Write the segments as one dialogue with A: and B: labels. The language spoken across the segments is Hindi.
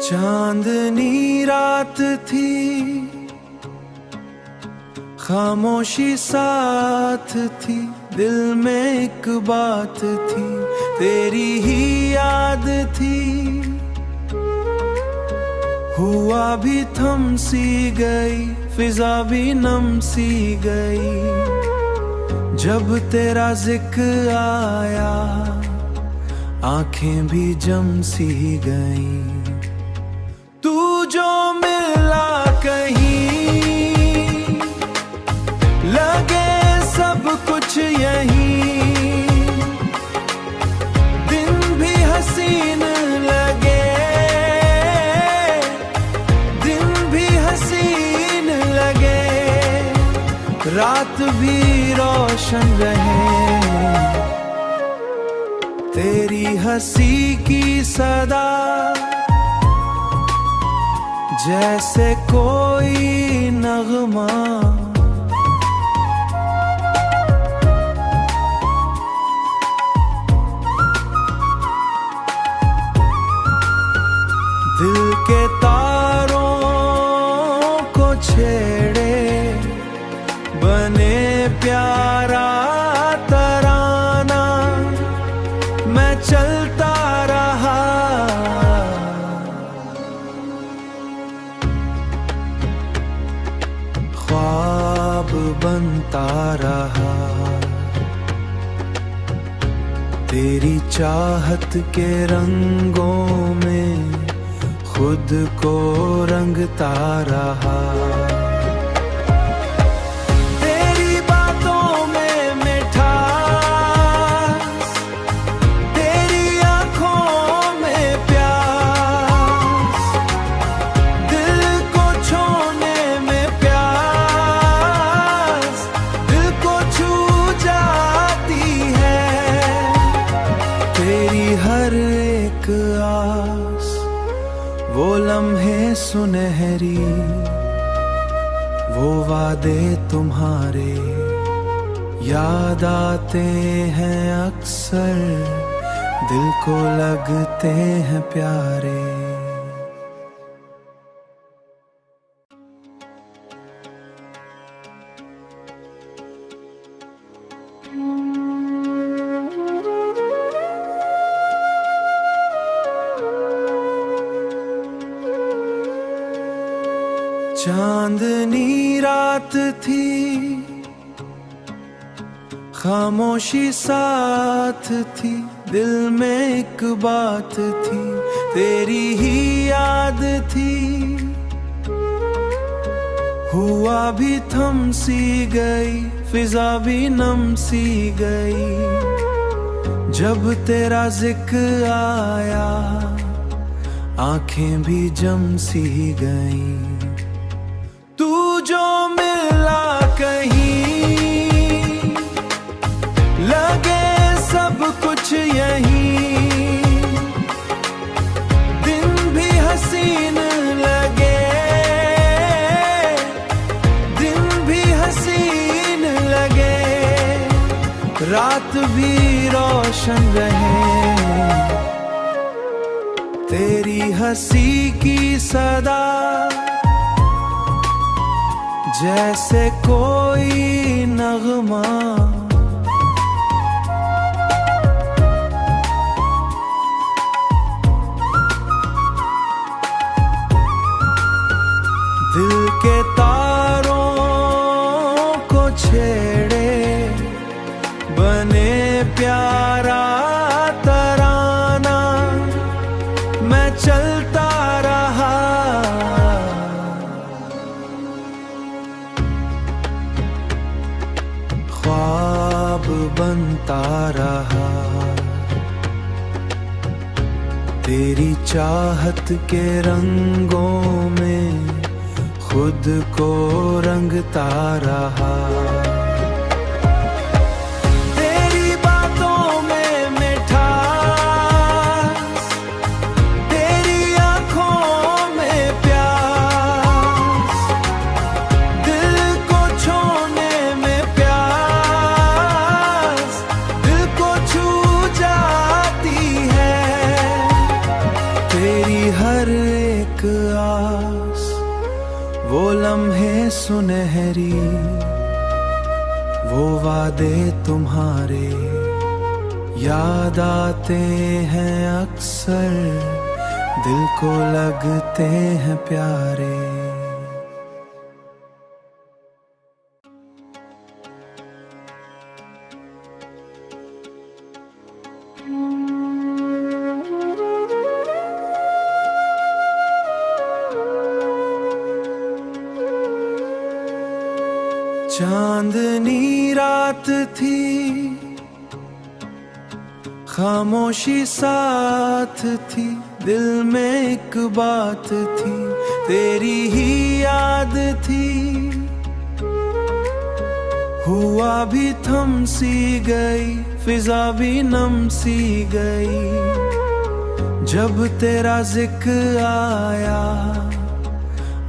A: चांदनी रात थी, खामोशी साथ थी, दिल में एक बात थी, तेरी ही याद थी। हुआ भी थम सी गई, फिजा भी नम सी गई, जब तेरा जिक्र आया आंखें भी जम सी गई। तू जो मिला कहीं, लगे सब कुछ यहीं, दिन भी हसीन लगे, दिन भी हसीन लगे, रात भी रोशन रहे, तेरी हंसी की सदा जैसे कोई नगमा। दिल के तारों को छेड़े, बने प्यारा तराना, मैं चलता रहा, ख्वाब बनता रहा, तेरी चाहत के रंगों में खुद को रंगता रहा। तेरी बातों में मिठास, तेरी आंखों में प्यास, दिल को छूने में प्यास, दिल को छू जाती है, तेरी हर एक आस, वो लम्हे सुनहरी, वो वादे तुम्हारे याद आते हैं अक्सर, दिल को लगते हैं प्यारे। चांदनी रात थी, खामोशी साथ थी, दिल में एक बात थी, तेरी ही याद थी। हुआ भी थम सी गई, फिजा भी नम सी गई, जब तेरा जिक्र आया आंखें भी जम सी गई। तू जो मिला कहीं, लगे सब कुछ यहीं, दिन भी हसीन लगे, दिन भी हसीन लगे, रात भी रोशन रहे, तेरी हंसी की सदा जैसे कोई नगमा। दिल के तारों को छेड़े, बने प्यारा तराना, मैं चलता रहा, ख्वाब बनता रहा, तेरी चाहत के रंगों में खुद को रंगता रहा। तेरी बातों में मिठास, तेरी आंखों में प्यास, दिल को छूने में प्यास, दिल को छू जाती है, तेरी हर एक आस, वो लम्हे सुनहरी, वो वादे तुम्हारे याद आते हैं अक्सर, दिल को लगते हैं प्यारे। चांदनी रात थी, खामोशी साथ थी, दिल में एक बात थी, तेरी ही याद थी। हुआ भी थम सी गई, फिजा भी नम सी गई, जब तेरा जिक्र आया,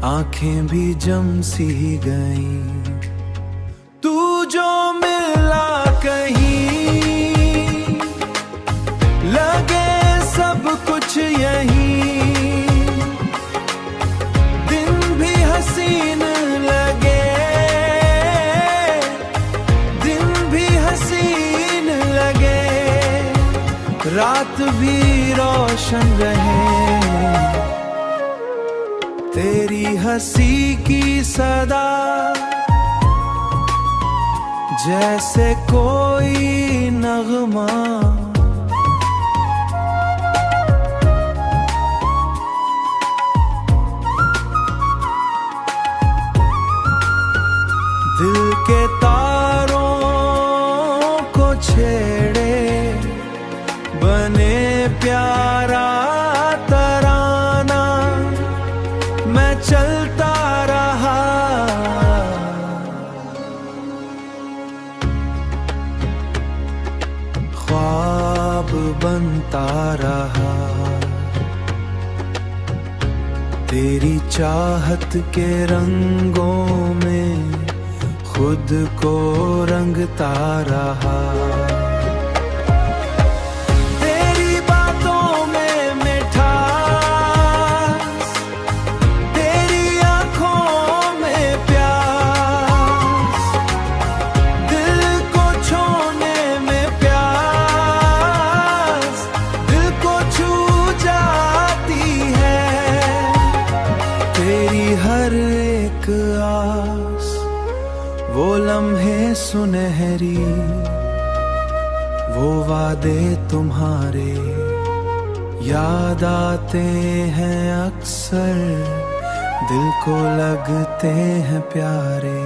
A: आंखें भी जम सी गई। तू जो मिला कहीं, लगे सब कुछ यहीं, दिन भी हसीन लगे, दिन भी हसीन लगे, रात भी रोशन रहे, तेरी हंसी की सदा जैसे कोई नगमा, दिल के तारों को छेड़े, बने प्यारा तराना, मैं चलता रहा, ख्वाब बनता रहा, तेरी चाहत के रंगों में खुद को रंगता रहा। तेरी बातों में मिठास, तेरी आंखों में प्यास, दिल को छूने में प्यास, दिल को छू जाती है, तेरी हर एक आस, वो लम्हे सुनहरी, वो वादे तुम्हारे याद आते हैं अक्सर, दिल को लगते हैं प्यारे।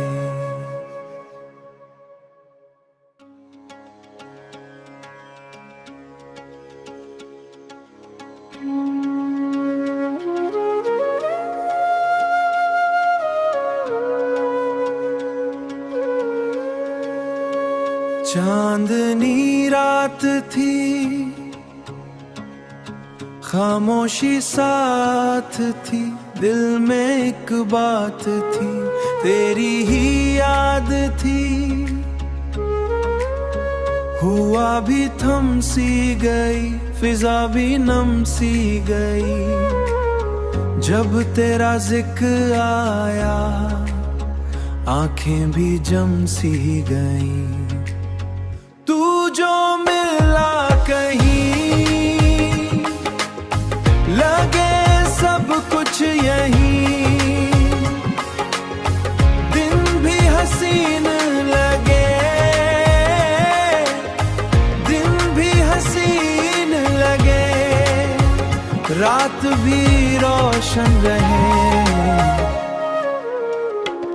A: चांदनी रात थी, खामोशी साथ थी, दिल में एक बात थी, तेरी ही याद थी। हुआ भी थम सी गई, फिजा भी नम सी गई, जब तेरा जिक्र आया, आंखें भी जम सी गई। तू जो मिला कहीं, लगे सब कुछ यहीं, दिन भी हसीन लगे, दिन भी हसीन लगे, रात भी रोशन रहे,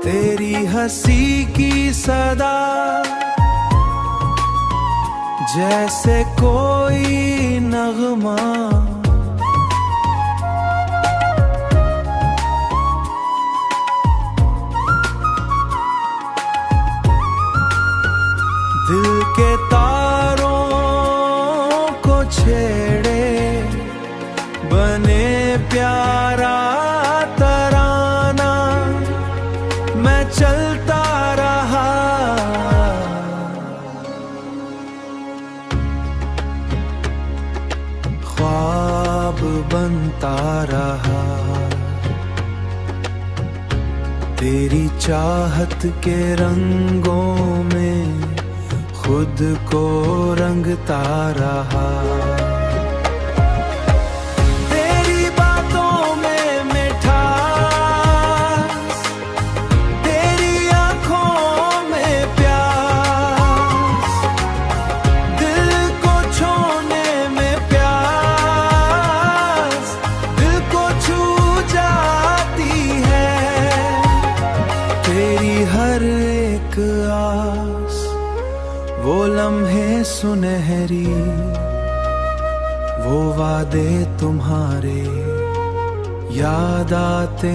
A: तेरी हंसी की सदा जैसे कोई नगमा, दिल के तारों को छेड़े, बने प्यारा तराना, मैं चलता रहा, ख्वाब बनता रहा। तेरी चाहत के रंगों में खुद को रंगता रहा। तेरी बातों में मिठास, तेरी आंखों में प्यास, दिल को छूने में प्यास, दिल को छू जाती है। तेरी हर एक आस, वो लम्हे सुनहरी, वो वादे तुम्हारे याद आते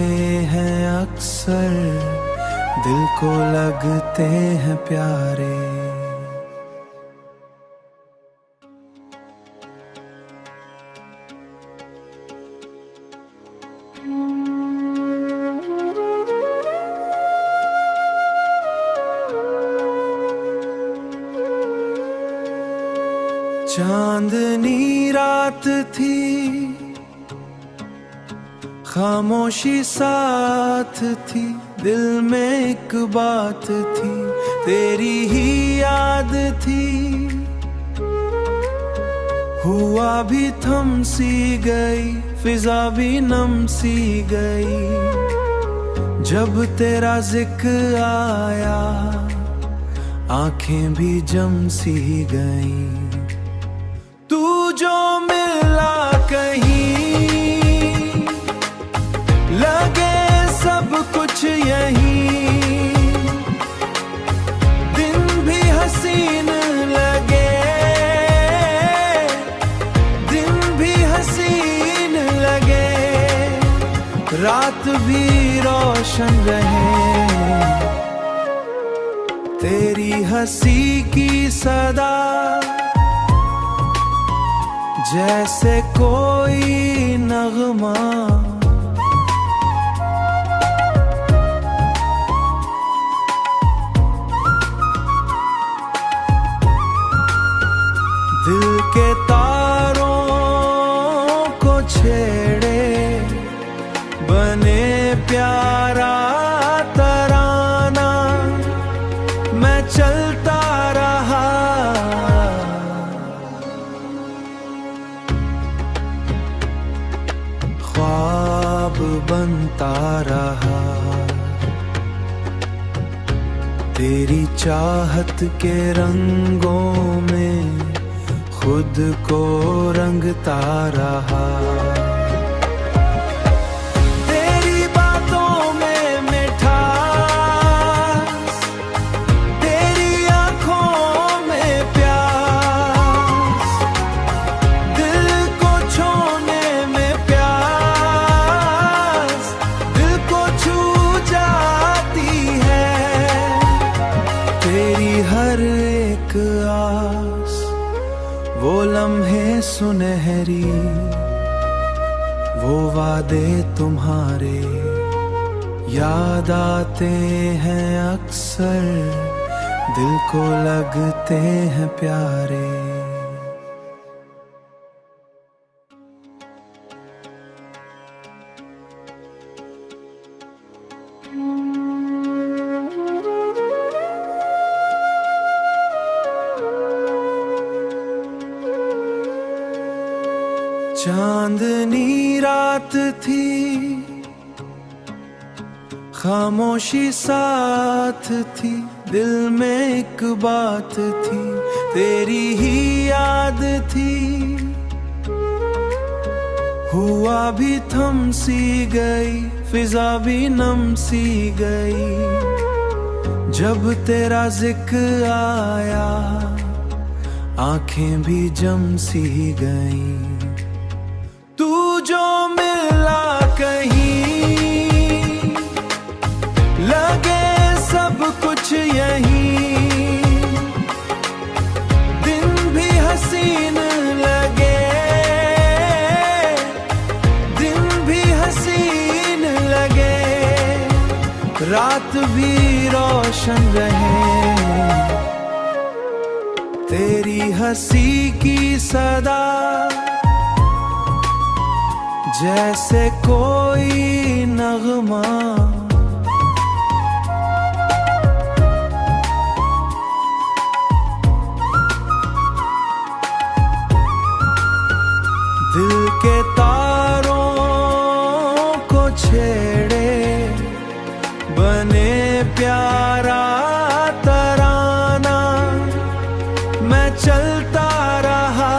A: हैं अक्सर, दिल को लगते हैं प्यारे। चांदनी रात थी, खामोशी साथ थी, दिल में एक बात थी, तेरी ही याद थी। हुआ भी थम सी गई, फिजा भी नम सी गई, जब तेरा जिक्र आया, आंखें भी जम सी गई। तू जो मिला कहीं, लगे सब कुछ यहीं, दिन भी हसीन लगे, दिन भी हसीन लगे, रात भी रोशन रहे। तेरी हंसी की सदा जैसे कोई नगमा, दिल के तारों को छेड़े, बने प्यारा तराना, मैं चलता रहा। ख्वाब बनता रहा, तेरी चाहत के रंगों में खुद को रंगता रहा। तेरी बातों में मिठास, तेरी आंखों में प्यास, दिल को छूने में प्यास, दिल को छू जाती है। तेरी हर एक आस, वो लम्हे सुनहरी, वो वादे तुम्हारे याद आते हैं अक्सर, दिल को लगते हैं प्यारे। चांदनी रात थी, खामोशी साथ थी, दिल में एक बात थी, तेरी ही याद थी। हुआ भी थम सी गई, फिजा भी नम सी गई, जब तेरा जिक्र आया, आंखें भी जम सी गई। तू जो मिला कहीं, लगे सब कुछ यहीं, दिन भी हसीन लगे, दिन भी हसीन लगे, रात भी रोशन रहे। तेरी हंसी की सदा जैसे कोई नगमा दिल के तारों को छेड़े, बने प्यारा तराना, मैं चलता रहा।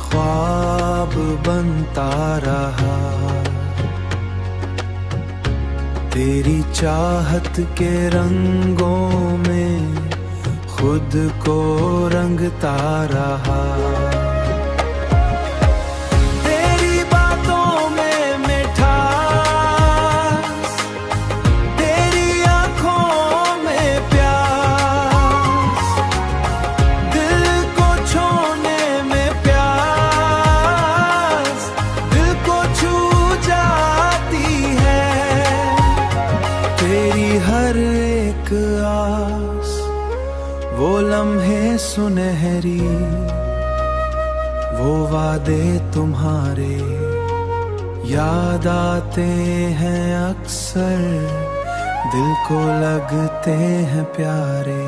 A: ख्वाब बनता रहा, तेरी चाहत के रंगों में खुद को रंगता रहा। तेरी बातों में मिठास, तेरी आंखों में प्यास, दिल को छूने में प्यास, दिल को छू जाती है। तेरी हर एक आस, वो लम्हे सुनहरी, वो वादे तुम्हारे याद आते हैं अक्सर, दिल को लगते हैं प्यारे।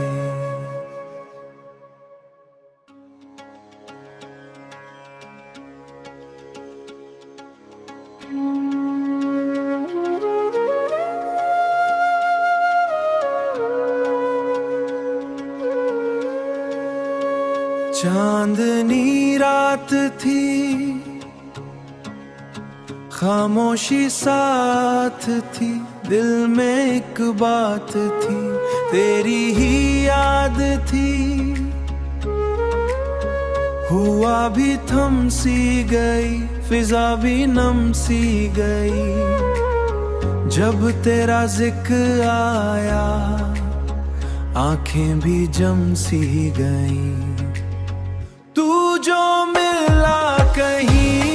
A: चांदनी रात थी, खामोशी साथ थी, दिल में एक बात थी, तेरी ही याद थी। हुआ भी थम सी गई, फिजा भी नम सी गई, जब तेरा जिक्र आया, आंखें भी जम सी गई। तू जो मिला कहीं,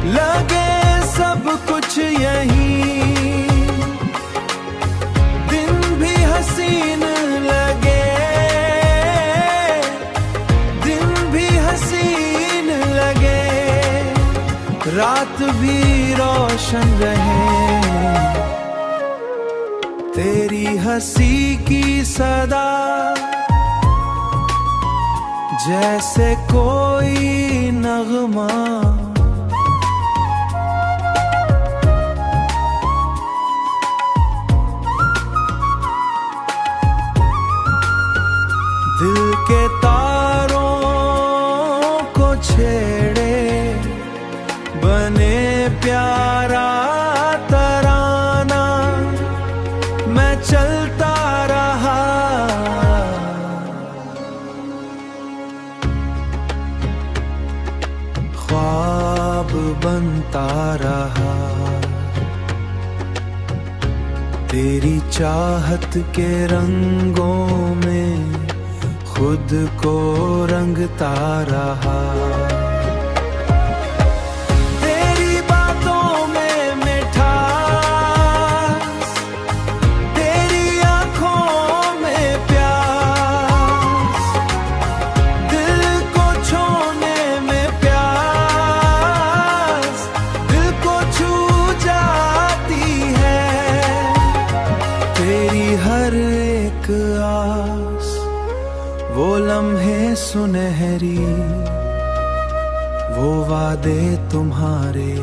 A: लगे सब कुछ यहीं, दिन भी हसीन लगे, दिन भी हसीन लगे, रात भी रोशन रहे। तेरी हंसी की सदा जैसे कोई नगमा, दिल के तारों को छेड़े, बने प्यारा तराना, मैं चलता रहा। ख्वाब बनता रहा, तेरी चाहत के रंगों में खुद को रंगता रहा। तेरी बातों में मिठास, तेरी आंखों में प्यास, दिल को छूने में प्यास, दिल को छू जाती है। तेरी हर एक आस, वो लम्हे सुनहरी, वो वादे तुम्हारे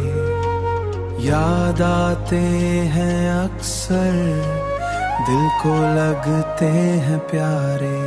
A: याद आते हैं अक्सर, दिल को लगते हैं प्यारे।